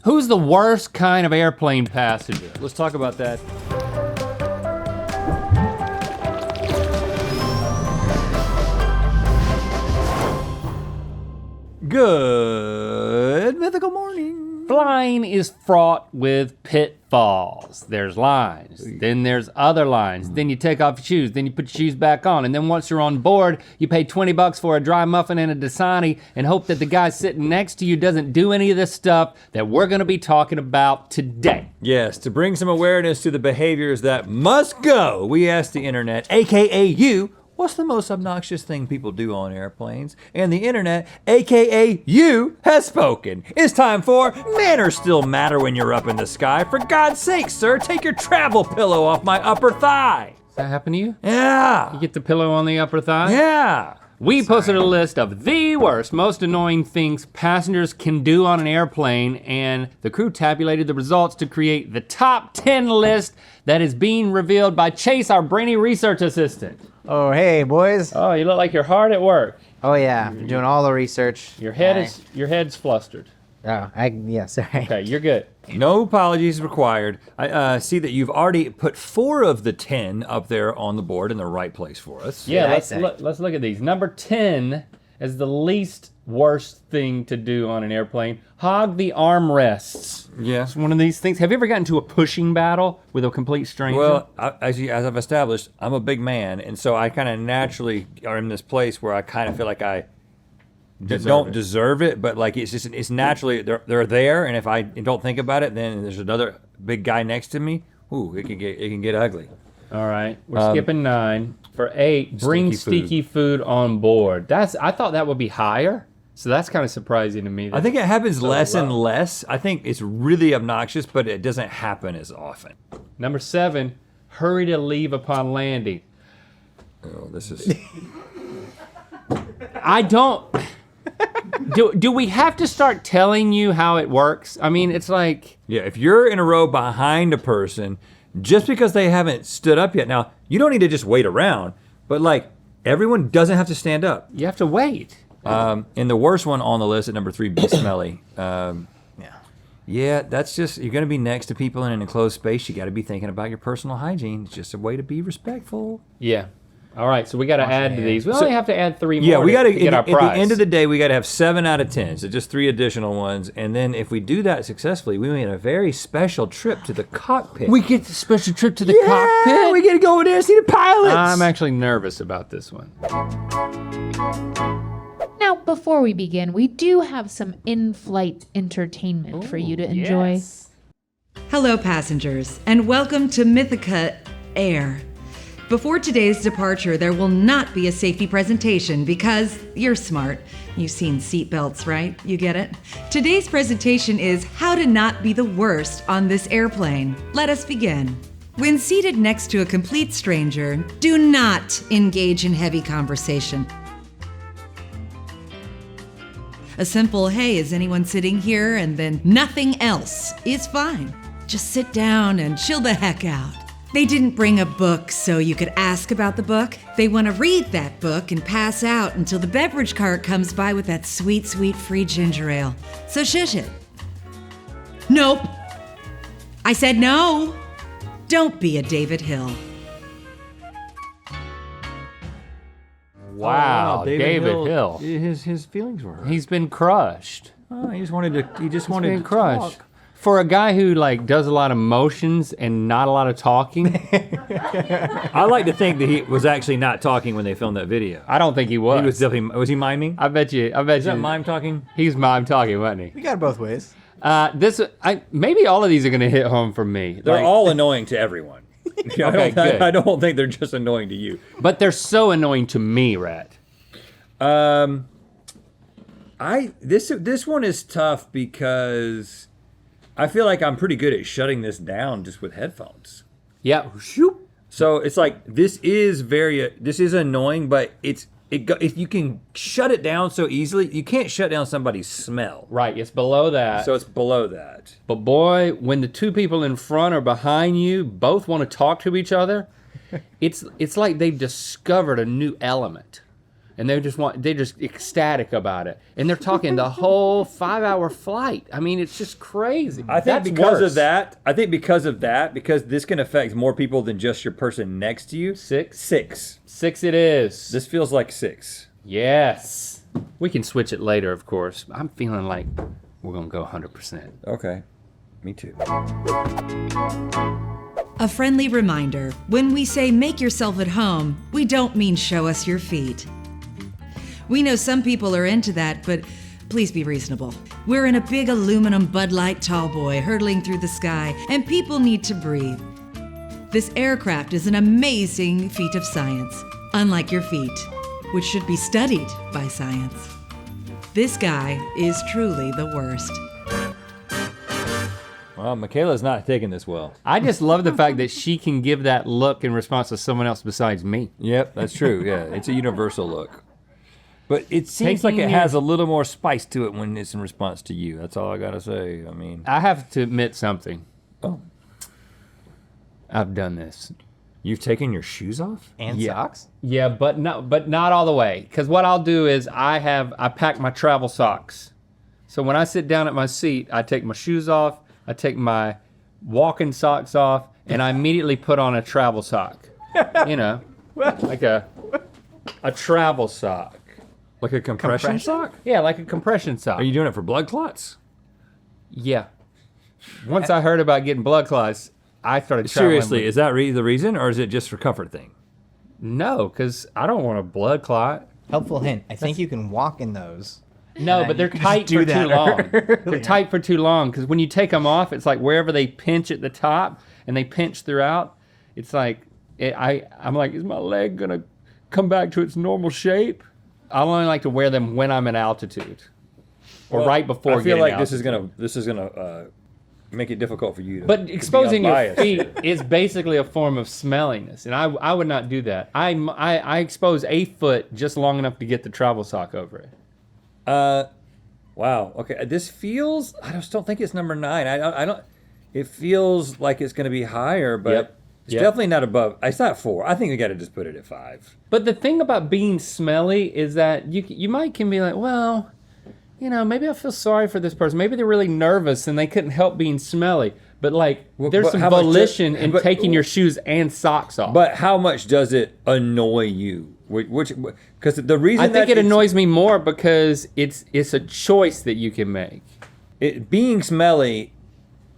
Who's the worst kind of airplane passenger? Let's talk about that. Good mythical morning. Flying is fraught with pitfalls. There's lines, then there's other lines. Then you take off your shoes, then you put your shoes back on, and then once you're on board, you pay 20 bucks for a dry muffin and a Dasani and hope that the guy sitting next to you doesn't do any of this stuff that we're gonna be talking about today. Yes, to bring some awareness to the behaviors that must go, we asked the internet, AKA you, what's the most obnoxious thing people do on airplanes? And the internet, AKA you, has spoken. It's time for Manners Still Matter When You're Up in the Sky. For God's sake, sir, take your travel pillow off my upper thigh. Does that happen to you? Yeah. You get the pillow on the upper thigh? Yeah. We posted a list of the worst, most annoying things passengers can do on an airplane, and the crew tabulated the results to create the top 10 list that is being revealed by Chase, our brainy research assistant. Oh, hey, boys. Oh, you look like you're hard at work. Oh, yeah, I'm doing all the research. Your head's flustered. Oh, yeah, sorry. Okay, you're good. No apologies required. I see that you've already put 4 of the 10 up there on the board in the right place for us. Yeah, Yeah, let's look at these. Number 10 is the least worst thing to do on an airplane. Hog the armrests. Yeah. It's one of these things. Have you ever gotten into a pushing battle with a complete stranger? Well, as I've established, I'm a big man, and so I kind of naturally are in this place where I kind of feel like I don't deserve it, but like it's naturally they're there, and if I don't think about it, then there's another big guy next to me. Ooh, it can get ugly. All right, we're skipping 9. For 8, bring sticky food on board. I thought that would be higher, so that's kind of surprising to me. I think it happens less and less. I think it's really obnoxious, but it doesn't happen as often. Number 7, hurry to leave upon landing. Oh, this is. I don't. Do we have to start telling you how it works? I mean, it's like. Yeah, if you're in a row behind a person, just because they haven't stood up yet, now you don't need to just wait around, but like everyone doesn't have to stand up. You have to wait. And the worst one on the list at number 3, be smelly. Yeah, that's just, you're gonna be next to people in an enclosed space. You gotta be thinking about your personal hygiene. It's just a way to be respectful. Yeah. All right, so we got to add to these. We only have to add 3 more. Yeah, we got to get our prize. At the end of the day, we got to have 7 out of 10. So just 3 additional ones, and then if we do that successfully, we make a very special trip to the cockpit. We get the special trip to the cockpit. Yeah, we get to go in there and see the pilots. I'm actually nervous about this one. Now, before we begin, we do have some in-flight entertainment for you to enjoy. Yes. Hello, passengers, and welcome to Mythica Air. Before today's departure, there will not be a safety presentation because you're smart. You've seen seatbelts, right? You get it? Today's presentation is how to not be the worst on this airplane. Let us begin. When seated next to a complete stranger, do not engage in heavy conversation. A simple, hey, is anyone sitting here? And then nothing else is fine. Just sit down and chill the heck out. They didn't bring a book so you could ask about the book. They want to read that book and pass out until the beverage cart comes by with that sweet, sweet free ginger ale. So shush it. Nope. I said no. Don't be a David Hill. Wow, David Hill. His feelings were hurt. He's been crushed. Oh, he just wanted to crushed. talk. For a guy who like does a lot of motions and not a lot of talking, I like to think that he was actually not talking when they filmed that video. I don't think he was. He was definitely, was he miming? I bet you. Is that mime talking? He's mime talking, wasn't he? We got it both ways. Maybe all of these are gonna hit home for me. They're all annoying to everyone. Okay, good. I don't think they're just annoying to you. But they're so annoying to me, Rat. This one is tough because I feel like I'm pretty good at shutting this down just with headphones. Yeah. So it's like this is annoying, but if you can shut it down so easily, you can't shut down somebody's smell. Right, it's below that. So it's below that. But boy, when the 2 people in front or behind you both want to talk to each other, it's like they've discovered a new element. And they're just ecstatic about it. And they're talking the whole 5-hour flight. I mean, it's just crazy. I think That's because worse. of that, because this can affect more people than just your person next to you. 6? Six. 6 it is. This feels like 6. Yes. We can switch it later, of course. I'm feeling like we're gonna go 100%. Okay. Me too. A friendly reminder, when we say make yourself at home, we don't mean show us your feet. We know some people are into that, but please be reasonable. We're in a big aluminum Bud Light tall boy hurtling through the sky, and people need to breathe. This aircraft is an amazing feat of science, unlike your feet, which should be studied by science. This guy is truly the worst. Well, Michaela's not taking this well. I just love the fact that she can give that look in response to someone else besides me. Yep, that's true. Yeah, it's a universal look. But it seems like Taking it your- has a little more spice to it when it's in response to you. That's all I gotta say. I mean, I have to admit something. oh, I've done this. you've taken your shoes off? And Yeah. socks? Yeah, but not all the way. Because what I'll do is I pack my travel socks. So when I sit down at my seat, I take my shoes off, I take my walking socks off, and I immediately put on a travel sock. You know, like a travel sock. Like a compression sock? Yeah, like a compression sock. Are you doing it for blood clots? Yeah. Once I heard about getting blood clots, I started traveling Seriously, with- is that the reason, or is it just for comfort thing? No, because I don't want a blood clot. Helpful hint. I think you can walk in those. No, And but they're you can just tight do for too that long. early They're tight for too long because when you take them off, it's like wherever they pinch at the top and they pinch throughout, it's like I'm like, is my leg gonna come back to its normal shape? I only like to wear them when I'm at altitude or Well, right before. I feel getting like altitude. this is gonna make it difficult for you to. But to exposing be your unbiased. feet is basically a form of smelliness, and I would not do that. I expose a foot just long enough to get the travel sock over it. Wow. Okay. This feels. I just don't think it's number 9. I don't. It feels like it's going to be higher, but Yep. it's Yep. definitely not above. It's not 4. I think we got to just put it at 5. But the thing about being smelly is that you might can be like, well, you know, maybe I feel sorry for this person. Maybe they're really nervous and they couldn't help being smelly. But like, Well, there's but some how much volition in but- taking your shoes and socks off. But how much does it annoy you? Which because the reason I think that it annoys me more because it's a choice that you can make. it being smelly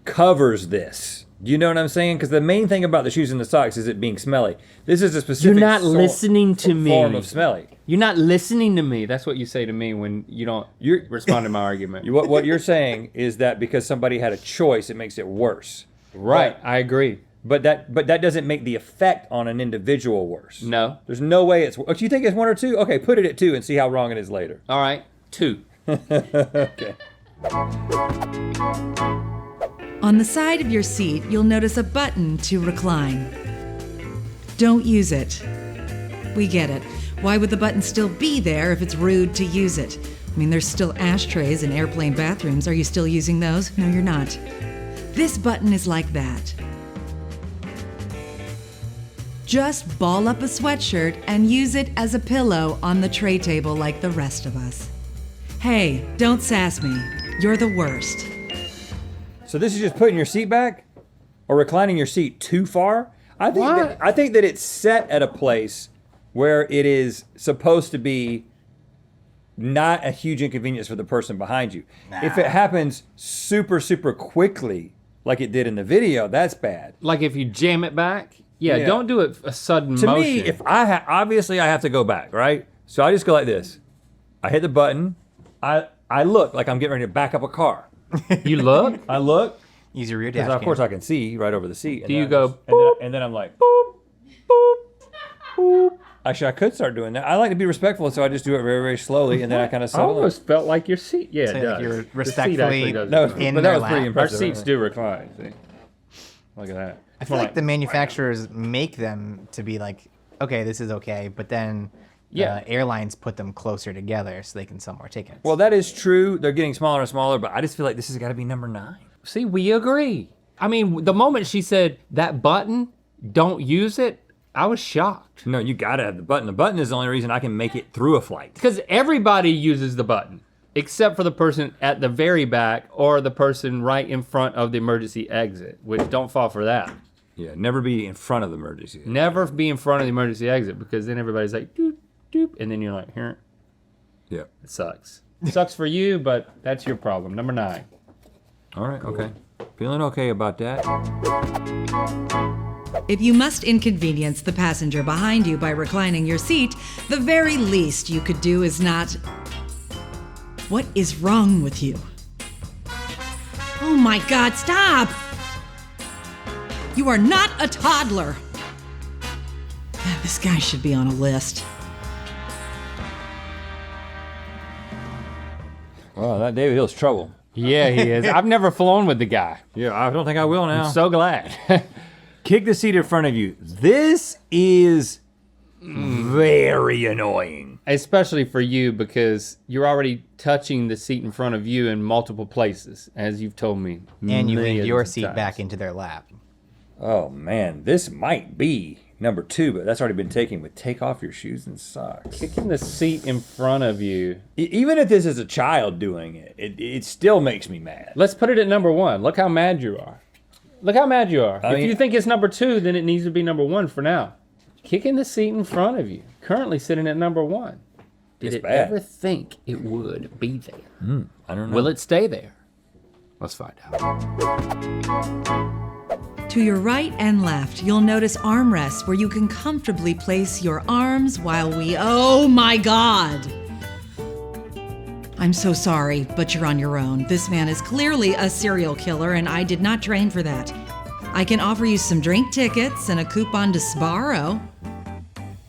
covers this. Do you know what I'm saying? Because the main thing about the shoes and the socks is it being smelly. This is a specific. You're not listening to me. Form of smelly. You're not listening to me. That's what you say to me when you don't respond to my argument. What you're saying is that because somebody had a choice, it makes it worse. Right, I agree. But that doesn't make the effect on an individual worse. No. There's no way it's. Oh, do you think it's 1 or 2? Okay, put it at 2 and see how wrong it is later. All right, 2. Okay. On the side of your seat, you'll notice a button to recline. Don't use it. We get it. Why would the button still be there if it's rude to use it? I mean, there's still ashtrays in airplane bathrooms. Are you still using those? No, you're not. This button is like that. Just ball up a sweatshirt and use it as a pillow on the tray table like the rest of us. Hey, don't sass me. You're the worst. So this is just putting your seat back, or reclining your seat too far. I think that it's set at a place where it is supposed to be not a huge inconvenience for the person behind you. If it happens super quickly, like it did in the video, that's bad. Like if you jam it back, Yeah. don't do it a sudden To motion. me, if obviously I have to go back, right? So I just go like this. I hit the button. I look like I'm getting ready to back up a car. you look, I look, Use your rear because dash of course I can see right over the seat. Do you then I go, just- and then I'm like, boop, boop, boop. Actually, I could start doing that. I like to be respectful, so I just do it very, very slowly, and then I kind of I settle in. almost felt like your seat. Yeah, Say it like does. you're The seat respectfully actually does No, recline. in but their that was pretty lap. Our impressive. seats do recline. See, look at that. I feel like the manufacturers make them to be like, okay, this is okay, but then Yeah. airlines put them closer together so they can sell more tickets. Well, that is true. They're getting smaller and smaller, but I just feel like this has got to be number 9. See, we agree. I mean, the moment she said that button, don't use it, I was shocked. No, you gotta have the button. The button is the only reason I can make it through a flight. Because everybody uses the button, except for the person at the very back or the person right in front of the emergency exit, which don't fall for that. Yeah, never be in front of the emergency. Never be in front of the emergency exit because then everybody's like, doop, doop, and then you're like, here. Yeah. It sucks. It sucks for you, but that's your problem. Number 9. All right, okay. Feeling okay about that. If you must inconvenience the passenger behind you by reclining your seat, the very least you could do is not. What is wrong with you? Oh my God, stop! You are not a toddler. This guy should be on a list. Well, that David Hill's trouble. Yeah, he is. I've never flown with the guy. Yeah, I don't think I will now. I'm so glad. Kick the seat in front of you. This is very annoying. Especially for you because you're already touching the seat in front of you in multiple places, as you've told me. And you leaned millions your of seat times. back into their lap. Oh man, this might be number 2, but that's already been taken with take off your shoes and socks. Kicking the seat in front of you. Even if this is a child doing it, it still makes me mad. Let's put it at number 1. Look how mad you are. Look how mad you are. I If mean- you think it's number 2, then it needs to be number 1 for now. Kicking the seat in front of you. Currently sitting at number 1. Did It's it bad. ever think it would be there? I don't know. Will it stay there? Let's find out. To your right and left, you'll notice armrests where you can comfortably place your arms while we. Oh my God! I'm so sorry, but you're on your own. This man is clearly a serial killer, and I did not train for that. I can offer you some drink tickets and a coupon to Sbarro.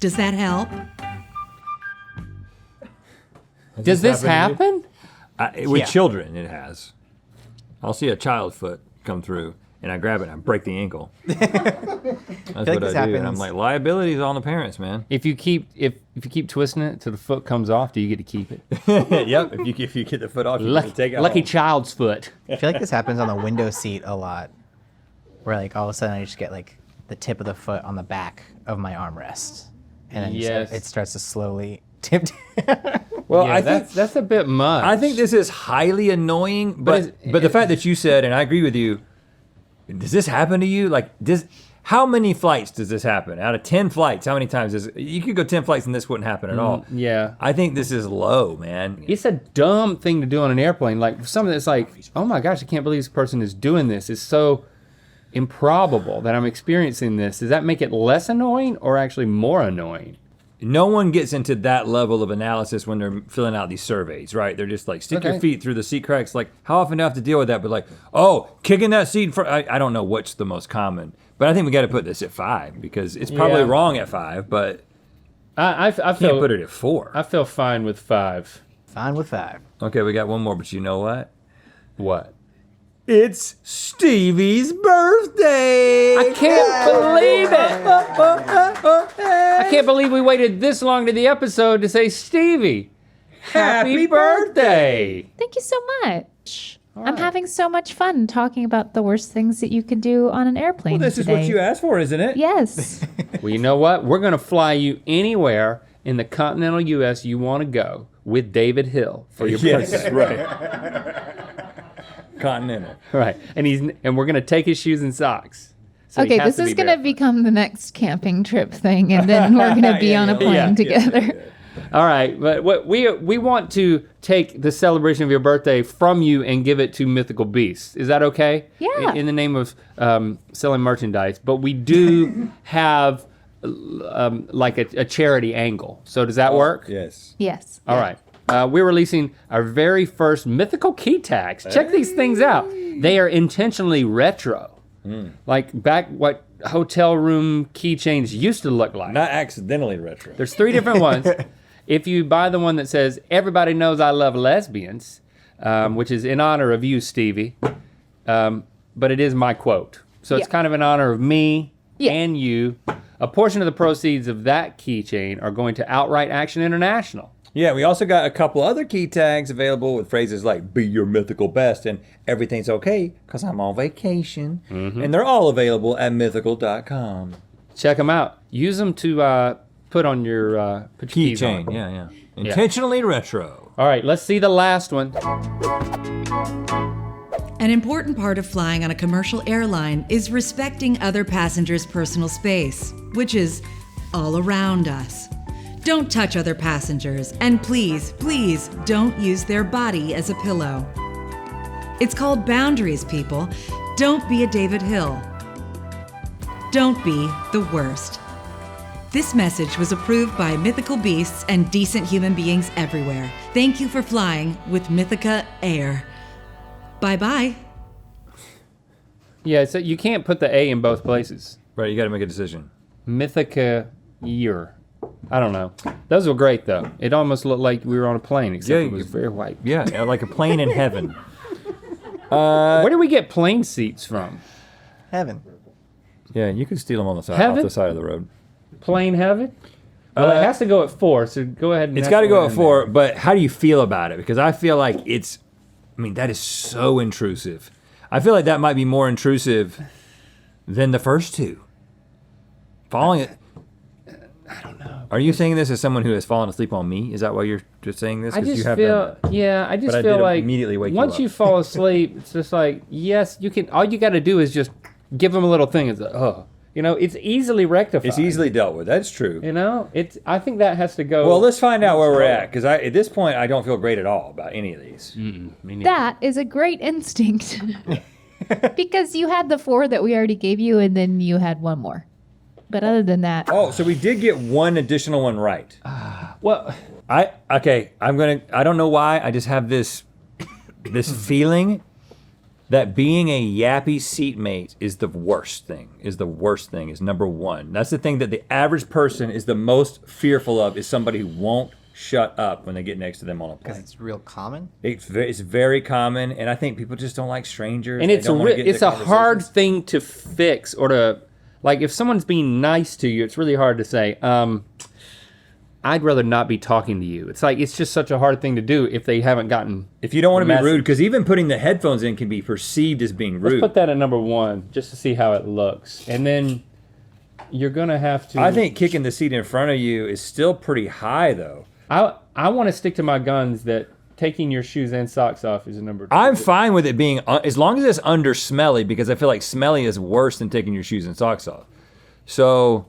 Does that help? Does this happened happen? With Yeah. children, it has. I'll see a child foot come through, and I grab it and I break the ankle. That's what this I do. And I'm happens. like, liability is on the parents, man. If you keep twisting it till the foot comes off, do you get to keep it? Yep. If you get the foot off, you can take it Lucky home. child's foot. I feel like this happens on the window seat a lot. Where like all of a sudden I just get like the tip of the foot on the back of my armrest. And then Yes. it starts to slowly tip Well, Yeah, I think that's a bit much. I think this is highly annoying, but the fact that you said, and I agree with you, does this happen to you? Like, how many flights does this happen? Out of 10 flights, how many times you could go 10 flights and this wouldn't happen at all. Yeah. I think this is low, man. It's a dumb thing to do on an airplane. Like something that's like, oh my gosh, I can't believe this person is doing this. It's so improbable that I'm experiencing this. Does that make it less annoying or actually more annoying? No one gets into that level of analysis when they're filling out these surveys, right? They're just like, stick your Okay. feet through the seat cracks. Like, how often do I have to deal with that? But like, oh, kicking that seat in front. I don't know what's the most common, but I think we got to put this at 5 because it's probably Yeah. wrong at 5, but I can't feel put it at 4. I feel fine with 5. Fine with 5. Okay, we got one more, but you know what? What? It's Stevie's birthday! I can't believe it. I can't believe we waited this long to the episode to say Stevie. Happy birthday. Thank you so much. I'm having so much fun talking about the worst things that you could do on an airplane Well, this is today. what you asked for, isn't it? Yes. Well, you know what? We're going to fly you anywhere in the continental U.S. you want to go with David Hill for your birthday. right. Continental. Right. And we're going to take his shoes and socks. So he Okay, has this to is be going to barefoot. become the next camping trip thing, and then we're going to be on a plane together. All right, but what we want to take the celebration of your birthday from you and give it to Mythical Beasts. Is that okay? Yeah. In the name of selling merchandise, but we do have like a charity angle. So does that work? Yes. Yes. All right. We're releasing our very first Mythical key tags. Check these things out. They are intentionally retro. Like back what hotel room keychains used to look like. Not accidentally retro. There's 3 different ones. If you buy the one that says, "Everybody knows I love lesbians," which is in honor of you, Stevie, but it is my quote. So it's Yeah. kind of in honor of me Yeah. and you. A portion of the proceeds of that keychain are going to Outright Action International. Yeah, we also got a couple other key tags available with phrases like "Be your mythical best" and "Everything's okay because I'm on vacation," and they're all available at mythical.com. Check them out. Use them to put on your keys on. Keychain, yeah. Intentionally retro. All right, let's see the last one. An important part of flying on a commercial airline is respecting other passengers' personal space, which is all around us. Don't touch other passengers, and please, please don't use their body as a pillow. It's called boundaries, people. Don't be a David Hill. Don't be the worst. This message was approved by mythical beasts and decent human beings everywhere. Thank you for flying with Mythica Air. Bye-bye. Yeah, so you can't put the A in both places. Right, you got to make a decision. Mythica Year. I don't know. Those were great, though. It almost looked like we were on a plane, except it was very white. Yeah, like a plane in heaven. Where do we get plane seats from? Heaven. Yeah, you can steal them on the side, Heaven? off the side of the road. Plane heaven? Well, it has to go at 4, so go ahead and... It's got to go at 4, but how do you feel about it? Because I feel like that is so intrusive. I feel like that might be more intrusive than the first two. Falling it. I don't know. Are you saying this as someone who has fallen asleep on me? Is that why you're just saying this? I 'Cause just you have feel, done that. yeah, I just But I feel did like immediately wake you once up. you fall asleep, it's just like, yes, you can, all you got to do is just give them a little thing. It's like, oh, it's easily rectified. It's easily dealt with. That's true. I think that has to go. Well, let's find out where we're at, because at this point, I don't feel great at all about any of these. That is a great instinct. Because you had the 4 that we already gave you, and then you had one more. But other than that, Oh, so we did get one additional one right. Well, I don't know why, I just have this feeling that being a yappy seatmate is the worst thing, is number one. That's the thing that the average person is the most fearful of, is somebody who won't shut up when they get next to them on a Because plane. it's real common. It's very common, and I think people just don't like strangers. and They it's don't wanna get it's into a hard conversations. thing to fix or to, like, if someone's being nice to you, it's really hard to say, I'd rather not be talking to you. It's like, it's just such a hard thing to do if they haven't gotten. If you don't want to be message. rude, because even putting the headphones in can be perceived as being Let's rude. put that at number 1 just to see how it looks. And then you're going to have to. I think kicking the seat in front of you is still pretty high, though. I want to stick to my guns that taking your shoes and socks off is a number 2. I'm fine with it being, as long as it's under smelly, because I feel like smelly is worse than taking your shoes and socks off. So,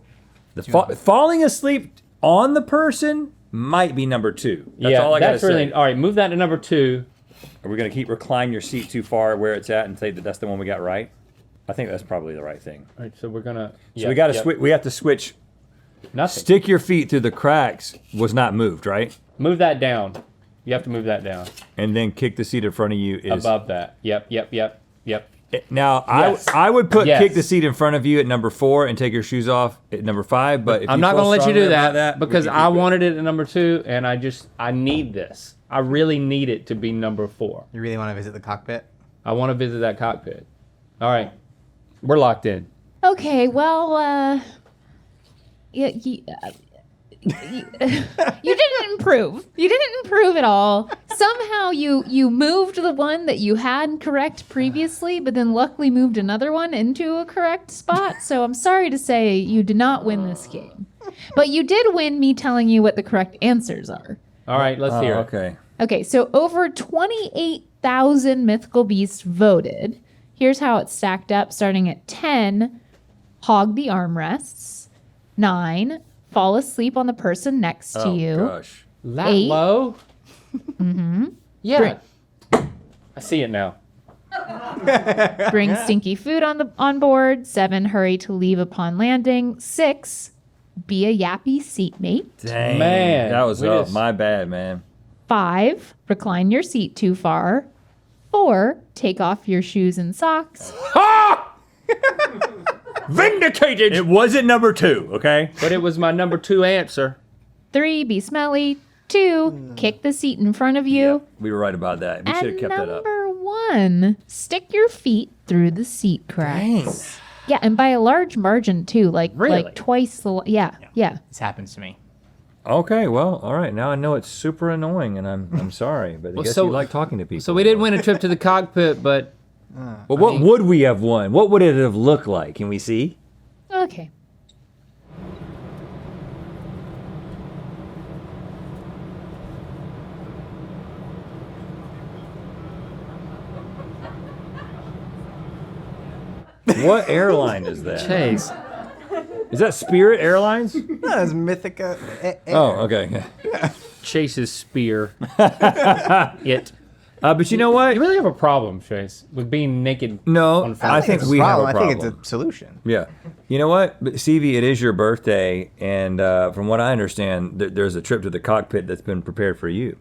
falling asleep on the person might be number 2. That's all I gotta say. really, all right, move that to number 2. Are we gonna keep recline your seat too far where it's at and say that that's the one we got right? I think that's probably the right thing. All right, so we're going to. So we gotta switch. We have to switch. Nothing. Stick your feet through the cracks was not moved, right? Move that down. You have to move that down. And then kick the seat in front of you is Above that. Yep. Now, Yes. I would put Yes. kick the seat in front of you at number 4 and take your shoes off at number 5. But if I'm you not feel going to let you strongly do about that, we because can I keep it. wanted it at number 2, and I need this. I really need it to be number 4. You really want to visit the cockpit? I want to visit that cockpit. All right, we're locked in. okay, well, you didn't improve. You didn't improve at all. Somehow you moved the one that you had correct previously, but then luckily moved another one into a correct spot. So I'm sorry to say you did not win this game. But you did win me telling you what the correct answers are. All right, let's hear it. Okay. Okay, so over 28,000 mythical beasts voted. Here's how it's stacked up, starting at 10, hog the armrests. 9, fall asleep on the person next to you. Gosh. That 8. low? Mm-hmm. Yeah. I see it now. Bring stinky food on board. 7, hurry to leave upon landing. 6, be a yappy seatmate. Dang. Man, That was we up. just- My bad, man. 5, recline your seat too far. 4, take off your shoes and socks. Vindicated! It wasn't number 2, okay? But it was my number 2 answer. 3, be smelly. 2, kick the seat in front of you. We were right about that. We should have And kept that up. number 1, stick your feet through the seat cracks. Yeah, and by a large margin too, Really? like twice the. Yeah. This happens to me. Okay, well, all right. Now I know it's super annoying, and I'm sorry, but I guess so- you like talking to people. So we did win a trip to the cockpit, but Well, what would we have won? What would it have looked like? Can we see? Okay. What airline is that? Chase. Is that Spirit Airlines? No, it's Mythica. Oh, okay. Chase's spear. But you know what? You really have a problem, Chase, with being naked. No, on film. I think we have a I problem. think it's a solution. Yeah. You know what? But Stevie, it is your birthday, and from what I understand, there's a trip to the cockpit that's been prepared for you.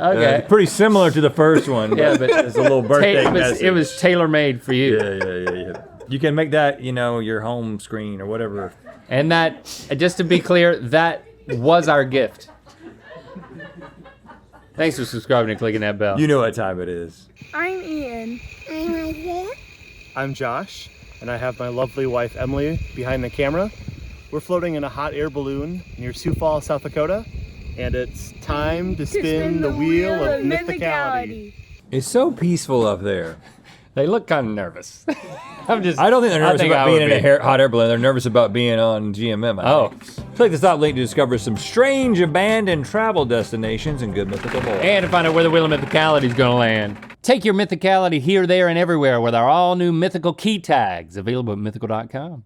Okay. Pretty similar to the first one. Yeah, but it's a little birthday message. it was tailor-made for you. Yeah. You can make that, your home screen or whatever. And that, just to be clear, that was our gift. Thanks for subscribing and clicking that bell. You know what time it is. I'm Ian. I'm Isaiah. I'm Josh, and I have my lovely wife Emily behind the camera. We're floating in a hot air balloon near Sioux Falls, South Dakota, and it's time to spin the wheel of mythicality. It's so peaceful up there. They look kind of nervous. I don't think they're nervous about being in a hot air balloon. They're nervous about being on GMM. I think. Click the stop link to discover some strange abandoned travel destinations and good mythical lore. And to find out where the wheel of mythicality is going to land. Take your mythicality here, there, and everywhere with our all-new mythical key tags, available at mythical.com.